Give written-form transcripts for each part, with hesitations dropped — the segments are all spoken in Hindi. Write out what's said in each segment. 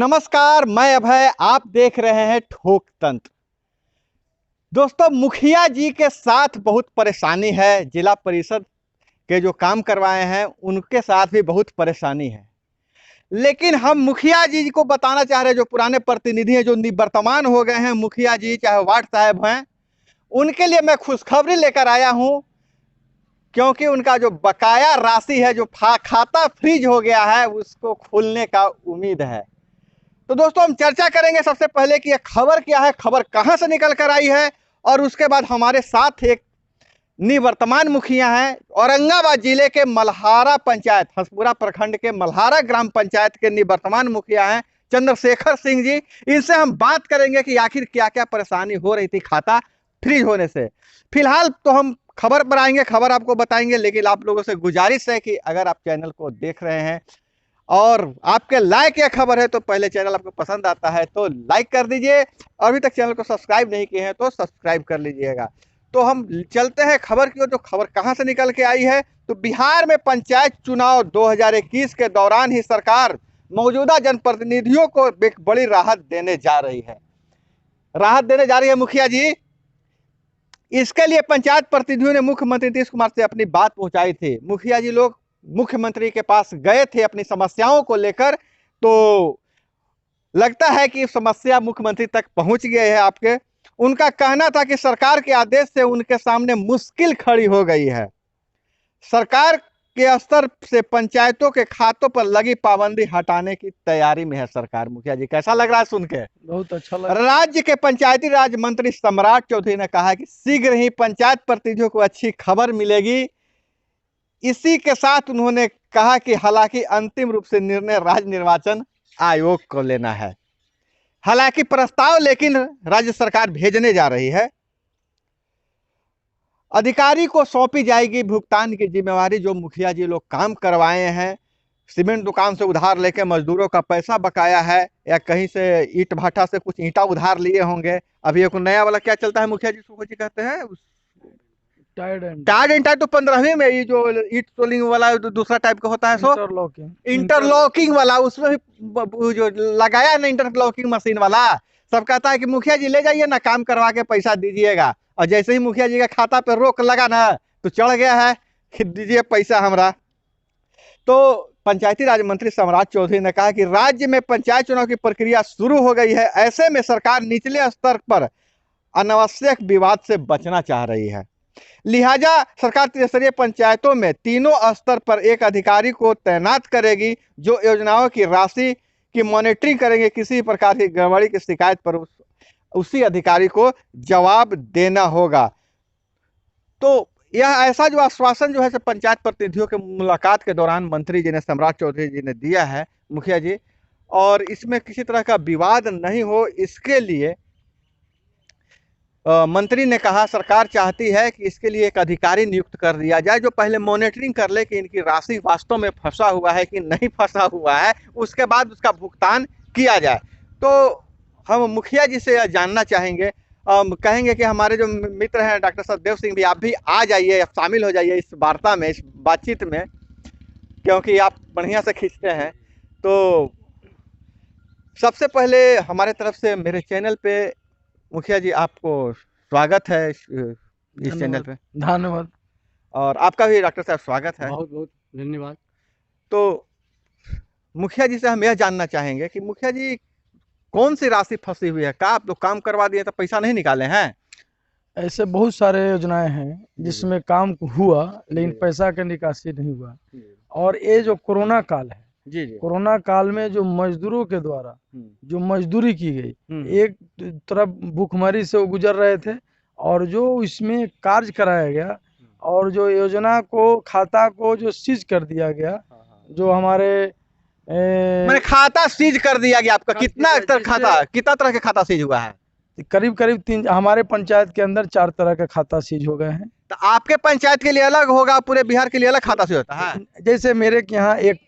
नमस्कार, मैं अभय। आप देख रहे हैं ठोक तंत्र। दोस्तों, मुखिया जी के साथ बहुत परेशानी है। जिला परिषद के जो काम करवाए हैं उनके साथ भी बहुत परेशानी है। लेकिन हम मुखिया जी को बताना चाह रहे हैं, जो पुराने प्रतिनिधि हैं, जो निवर्तमान हो गए हैं मुखिया जी, चाहे वार्ड साहब हैं, उनके लिए मैं खुशखबरी लेकर आया हूं। क्योंकि उनका जो बकाया राशि है, जो खाता फ्रीज हो गया है, उसको खुलने का उम्मीद है। तो दोस्तों, हम चर्चा करेंगे सबसे पहले कि यह खबर क्या है, खबर कहां से निकल कर आई है, और उसके बाद हमारे साथ एक निवर्तमान मुखिया हैं। औरंगाबाद जिले के मल्हारा पंचायत, हंसपुरा प्रखंड के मल्हारा ग्राम पंचायत के निवर्तमान मुखिया हैं चंद्रशेखर सिंह जी। इनसे हम बात करेंगे कि आखिर क्या क्या परेशानी हो रही थी खाता फ्रीज होने से। फिलहाल तो हम खबर पर आएंगे, खबर आपको बताएंगे, लेकिन आप लोगों से गुजारिश है कि अगर आप चैनल को देख रहे हैं और आपके लाइक या खबर है तो पहले चैनल आपको पसंद आता है तो लाइक कर दीजिए। अभी तक चैनल को सब्सक्राइब नहीं किए हैं तो सब्सक्राइब कर लीजिएगा। तो हम चलते हैं खबर की ओर। जो खबर कहां से निकल के आई है, तो बिहार में पंचायत चुनाव 2021 के दौरान ही सरकार मौजूदा जनप्रतिनिधियों को एक बड़ी राहत देने जा रही है मुखिया जी। इसके लिए पंचायत प्रतिनिधियों ने मुख्यमंत्री नीतीश कुमार से अपनी बात पहुंचाई थी। मुखिया जी लोग मुख्यमंत्री के पास गए थे अपनी समस्याओं को लेकर, तो लगता है कि समस्या मुख्यमंत्री तक पहुंच गए हैं आपके। उनका कहना था कि सरकार के आदेश से उनके सामने मुश्किल खड़ी हो गई है। सरकार के स्तर से पंचायतों के खातों पर लगी पाबंदी हटाने की तैयारी में है सरकार। मुखिया जी, कैसा लग रहा है सुन के? बहुत अच्छा लगा। राज्य के पंचायती राज मंत्री सम्राट चौधरी ने कहा कि शीघ्र ही पंचायत प्रतिनिधियों को अच्छी खबर मिलेगी। इसी के साथ उन्होंने कहा कि हालांकि अंतिम रूप से निर्णय राज्य निर्वाचन आयोग को लेना है। हालांकि प्रस्ताव लेकिन राज्य सरकार भेजने जा रही है। अधिकारी को सौंपी जाएगी भुगतान की जिम्मेवारी। जो मुखिया जी लोग काम करवाए हैं, सीमेंट दुकान से उधार लेके मजदूरों का पैसा बकाया है, या कहीं से ईंट भाटा से कुछ ईंटा उधार लिए होंगे। अभी एक नया वाला क्या चलता है मुखिया जी, उसको जी कहते हैं टायर्ड एंड टाइट। तो 15वीं में ये जो ईट सोलिंग वाला दूसरा टाइप का होता है, सो इंटरलॉकिंग वाला, उसमें भी जो लगाया ना इंटरलॉकिंग मशीन वाला, सब कहता है कि मुखिया जी ले जाइए ना, काम करवा के पैसा दीजिएगा। और जैसे ही मुखिया जी का खाता पे रोक लगा ना, तो चढ़ गया है कि दीजिए पैसा हमरा। तो पंचायती राज मंत्री सम्राट चौधरी ने कहा कि राज्य में पंचायत चुनाव की प्रक्रिया शुरू हो गई है। ऐसे में सरकार निचले स्तर पर अनावश्यक विवाद से बचना चाह रही है। लिहाजा सरकार त्रिस्तरीय पंचायतों में तीनों स्तर पर एक अधिकारी को तैनात करेगी, जो योजनाओं की राशि की मॉनिटरिंग करेंगे। किसी प्रकार की गड़बड़ी की शिकायत पर उसी अधिकारी को जवाब देना होगा। तो यह ऐसा जो आश्वासन जो है पंचायत प्रतिनिधियों के मुलाकात के दौरान मंत्री जी ने, सम्राट चौधरी जी ने दिया है मुखिया जी, और इसमें किसी तरह का विवाद नहीं हो, इसके लिए मंत्री ने कहा सरकार चाहती है कि इसके लिए एक अधिकारी नियुक्त कर दिया जाए, जो पहले मॉनिटरिंग कर ले कि इनकी राशि वास्तव में फंसा हुआ है कि नहीं फंसा हुआ है, उसके बाद उसका भुगतान किया जाए। तो हम मुखिया जी से जानना चाहेंगे, कहेंगे कि हमारे जो मित्र हैं डॉक्टर सतदेव सिंह भी, आप भी आ जाइए, शामिल हो जाइए इस वार्ता में, इस बातचीत में, क्योंकि आप बढ़िया से खींचते हैं। तो सबसे पहले हमारे तरफ से मेरे चैनल पे मुखिया जी आपको स्वागत है इस चैनल पे। धन्यवाद। और आपका भी डॉक्टर साहब स्वागत है। बहुत बहुत धन्यवाद। तो मुखिया जी से हम यह जानना चाहेंगे कि मुखिया जी, कौन सी राशि फंसी हुई है? क्या आप लोग काम करवा दिए तो पैसा नहीं निकाले हैं? ऐसे बहुत सारे योजनाएं हैं जिसमें काम हुआ लेकिन पैसा का निकासी नहीं हुआ। और ये जो कोरोना काल है, जी जी, कोरोना काल में जो मजदूरों के द्वारा जो मजदूरी की गई, एक तरफ भूखमरी से वो गुजर रहे थे, और जो इसमें कार्य कराया गया और जो योजना को, खाता को जो सीज कर दिया गया, जो हमारे मैंने खाता सीज कर दिया गया आपका। कितना तरह के खाता सीज हुआ है? करीब करीब 3, हमारे पंचायत के अंदर 4 तरह का खाता सीज हो गए हैं। तो आपके पंचायत के लिए अलग होगा, पूरे बिहार के लिए अलग खाता सीज होता है? जैसे मेरे के यहाँ एक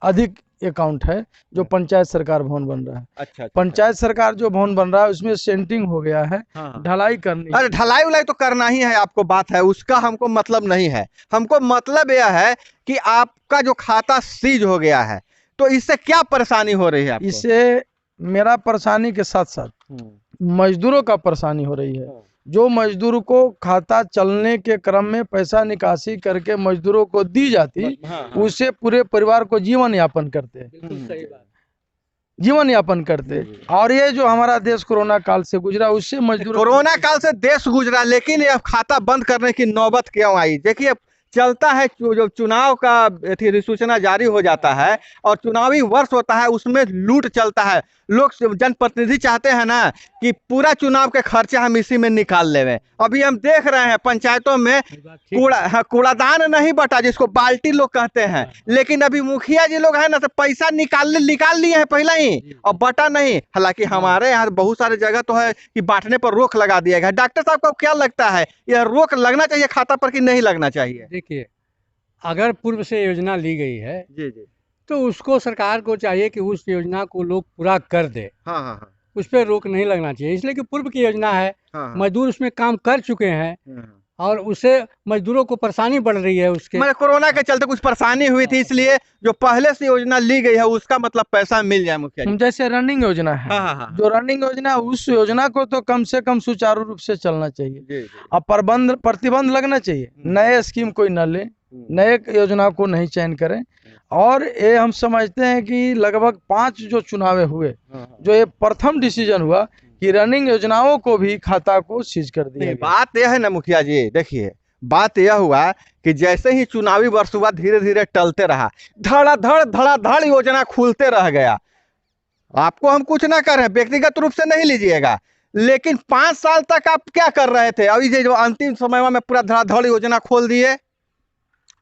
अधिक अकाउंट है जो पंचायत सरकार भवन बन रहा है। अच्छा। पंचायत सरकार जो भवन बन रहा है उसमें सेंटिंग हो गया है। ढलाई करनी। अरे ढलाई उलाई तो करना ही है आपको, बात है उसका हमको मतलब नहीं है। हमको मतलब यह है कि आपका जो खाता सीज हो गया है, तो इससे क्या परेशानी हो रही है आपको? इससे मेरा परेशानी के साथ साथ मजदूरों का परेशानी हो रही है। जो मजदूर को खाता चलने के क्रम में पैसा निकासी करके मजदूरों को दी जाती, उससे पूरे परिवार को जीवन यापन करते, जीवन यापन करते। और ये जो हमारा देश कोरोना काल से गुजरा, उससे मजदूर कोरोना काल से देश गुजरा, लेकिन ये खाता बंद करने की नौबत क्यों आई? देखिए, चलता है जो चुनाव का अधिसूचना जारी हो जाता है और चुनावी वर्ष होता है, उसमें लूट चलता है। लोग जनप्रतिनिधि चाहते हैं ना कि पूरा चुनाव के खर्चे हम इसी में निकाल लेवे। अभी हम देख रहे हैं पंचायतों में कूड़ादान नहीं बटा, जिसको बाल्टी लोग कहते हैं, लेकिन अभी मुखिया जी लोग हैं ना तो पैसा निकाल लिए हैं पहले ही और बटा नहीं। हालांकि हमारे यहाँ बहुत सारे जगह तो है कि बांटने पर रोक लगा दिया गया। डॉक्टर साहब को क्या लगता है, यह रोक लगना चाहिए खाता पर कि नहीं लगना चाहिए? देखिए, अगर पूर्व से योजना ली गई है जी जी, तो उसको सरकार को चाहिए कि उस योजना को लोग पूरा कर दे। हाँ हाँ हाँ, उस पर रोक नहीं लगना चाहिए, इसलिए कि पूर्व की योजना है, हाँ, मजदूर उसमें काम कर चुके हैं हाँ। और उससे मजदूरों को परेशानी बढ़ रही है उसके। मतलब कोरोना के चलते कुछ परेशानी हुई थी, इसलिए जो पहले से योजना ली गई है उसका मतलब पैसा मिल जाए मुखिया जी। जैसे रनिंग योजना है, हाँ हाँ हाँ, जो रनिंग योजना है, उस योजना को तो कम से कम सुचारू रूप से चलना चाहिए। जी जी, अब प्रतिबंध लगना चाहिए, नए स्कीम कोई न ले, नए योजना को नहीं चयन करें। और ये हम समझते हैं कि लगभग 5 जो चुनाव हुए, जो ये प्रथम डिसीजन हुआ कि रनिंग योजनाओं को भी खाता को सीज कर दिया गया। बात यह है ना मुखिया जी, देखिए बात यह हुआ कि जैसे ही चुनावी वर्ष हुआ धीरे धीरे टलते रहा, धड़ाधड़ योजना खुलते रह गया। आपको हम कुछ ना कर रहे हैं, व्यक्तिगत रूप से नहीं लीजिएगा, लेकिन 5 साल तक आप क्या कर रहे थे? अभी जो अंतिम समय में पूरा धड़ाधड़ योजना खोल दिए।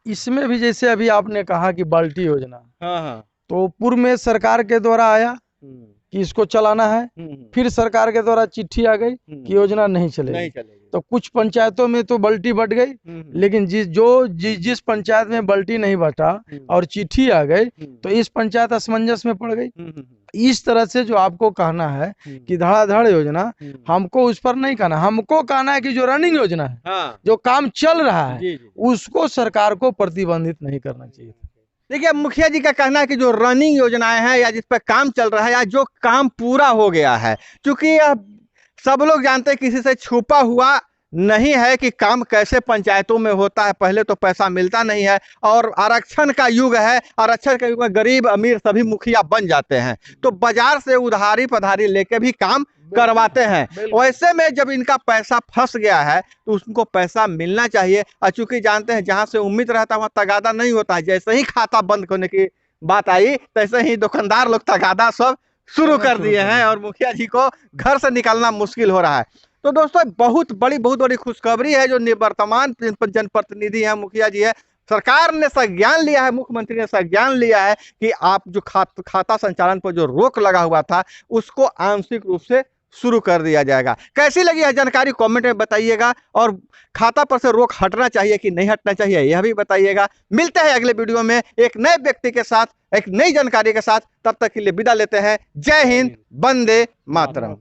इसमें भी जैसे अभी आपने कहा कि बाल्टी योजना, हाँ हाँ, तो पूर्व में सरकार के द्वारा आया कि इसको चलाना है, फिर सरकार के द्वारा चिट्ठी आ गई कि योजना नहीं चलेगी। तो कुछ पंचायतों में तो बाल्टी बट गई, लेकिन जिस पंचायत में बाल्टी नहीं बटा और चिट्ठी आ गई तो इस पंचायत असमंजस में पड़ गई। इस तरह से जो आपको कहना है कि धड़ाधड़ योजना, हमको उस पर नहीं कहना, हमको कहना है कि जो रनिंग योजना है, हाँ, जो काम चल रहा है, जी, जी। उसको सरकार को प्रतिबंधित नहीं करना चाहिए। देखिए, मुखिया जी का कहना है कि जो रनिंग योजनाएं हैं या जिस पर काम चल रहा है या जो काम पूरा हो गया है, क्योंकि सब लोग जानते हैं किसी से छुपा हुआ नहीं है कि काम कैसे पंचायतों में होता है। पहले तो पैसा मिलता नहीं है और आरक्षण का युग है, आरक्षण के युग में गरीब अमीर सभी मुखिया बन जाते हैं, तो बाजार से उधारी पधारी लेके भी काम करवाते हैं। वैसे में जब इनका पैसा फंस गया है तो उनको पैसा मिलना चाहिए। और चूंकि जानते हैं जहां से उम्मीद रहता है वहां तगादा नहीं होता है, जैसे ही खाता बंद होने की बात आई तैसे ही दुकानदार लोग तगादा सब शुरू कर दिए हैं और मुखिया जी को घर से निकालना मुश्किल हो रहा है। तो दोस्तों, बहुत बड़ी खुशखबरी है जो निवर्तमान जनप्रतिनिधि है मुखिया जी है, सरकार ने संज्ञान लिया है, मुख्यमंत्री ने संज्ञान लिया है कि आप जो खाता संचालन पर जो रोक लगा हुआ था उसको आंशिक रूप से शुरू कर दिया जाएगा। कैसी लगी है जानकारी कमेंट में बताइएगा, और खाता पर से रोक हटना चाहिए कि नहीं हटना चाहिए यह भी बताइएगा। मिलते हैं अगले वीडियो में एक नए व्यक्ति के साथ, एक नई जानकारी के साथ। तब तक के लिए विदा लेते हैं। जय हिंद, वंदे मातरम।